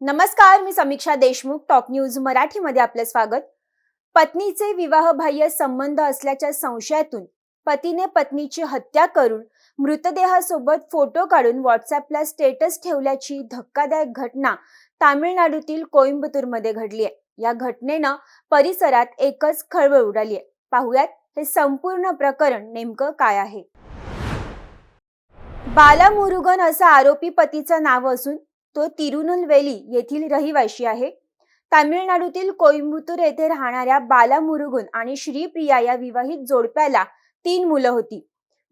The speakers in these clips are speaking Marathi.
नमस्कार, मी समीक्षा देशमुख. टॉप न्यूज मराठीमध्ये आपले स्वागत. पत्नीचे विवाहबाह्य संबंध असल्याच्या संशयातून पतीने पत्नीची हत्या करून मृतदेहासोबत फोटो काढून व्हॉट्सअॅपला स्टेटस ठेवल्याची धक्कादायक घटना तामिळनाडूतील कोइंबतूरमध्ये घडली आहे. या घटनेनं परिसरात एकच खळबळ उडाली आहे. पाहुयात हे संपूर्ण प्रकरण नेमकं काय आहे. बालामुरुगन असं आरोपी पतीचं नाव असून तो तिरुनेलवेली येथील रहिवासी आहे. तामिळनाडूतील कोइंबतूर येथे राहणाऱ्या बालामुरुगन आणि श्रीप्रिया या विवाहित जोडप्याला 3 मुलं होती.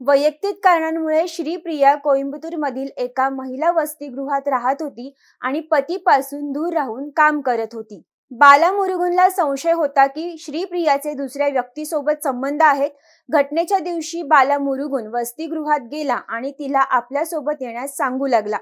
वैयक्तिक कारणांमुळे श्रीप्रिया कोइंबतूरमधील एका महिला वसतिगृहात राहत होती आणि पतीपासून दूर राहून काम करत होती. बालामुरुगनला संशय होता की श्रीप्रियाचे दुसऱ्या व्यक्तीसोबत संबंध आहेत. घटनेच्या दिवशी बालामुरुगन वसतिगृहात गेला आणि तिला आपल्यासोबत येण्यास सांगू लागला.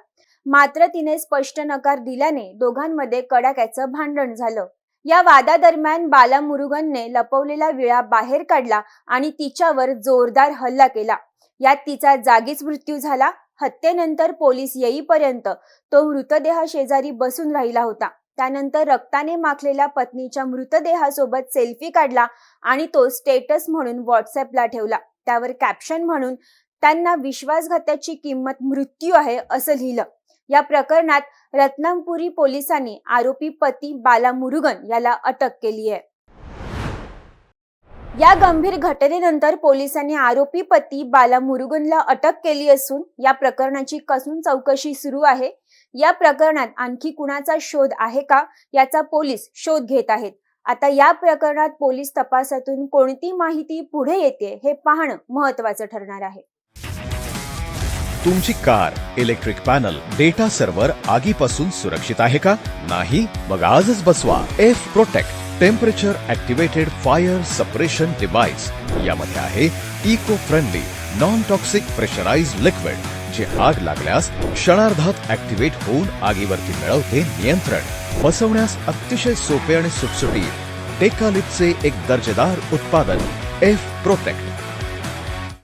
मात्र तिने स्पष्ट नकार दिल्याने दोघांमध्ये कडाक्याचं भांडण झालं. या वादादरम्यान बालामुरुगनने लपवलेला विळा बाहेर काढला आणि तिच्यावर जोरदार हल्ला केला. यात तिचा जागीच मृत्यू झाला. हत्येनंतर पोलीस येईपर्यंत तो मृतदेहाशेजारी बसून राहिला होता. त्यानंतर रक्ताने माखलेल्या पत्नीच्या मृतदेहासोबत सेल्फी काढला आणि तो स्टेटस म्हणून व्हॉट्सअॅपला ठेवला. त्यावर कॅप्शन म्हणून त्यांना विश्वासघाताची किंमत मृत्यू आहे असं लिहिलं. या प्रकरणात रत्नामपुरी पोलिसांनी आरोपी पती बालामुरुगन याला अटक केली आहे. या गंभीर घटनेनंतर पोलिसांनी आरोपी पती बालामुरुगनला अटक केली असून या प्रकरणाची कसून चौकशी सुरू आहे. या प्रकरणात आणखी कुणाचा शोध आहे का याचा पोलीस शोध घेत आहेत. आता या प्रकरणात पोलीस तपासातून कोणती माहिती पुढे येते हे पाहणं महत्त्वाचं ठरणार आहे. तुमची car, electric panel, data server आगीपासून सुरक्षित आहे का? नाही? मग आजच बसवा F protect temperature activated fire suppression device. यामध्ये आहे eco friendly non toxic pressurised liquid, जे आग लागल्यास क्षणार्धात ऍक्टिव्हेट होऊन आगीवरती मिळवते नियंत्रण. बसवण्यास अतिशय सोपे आणि सुटसुटीत टेकालिपचे एक दर्जेदार उत्पादन एफ प्रोटेक्ट.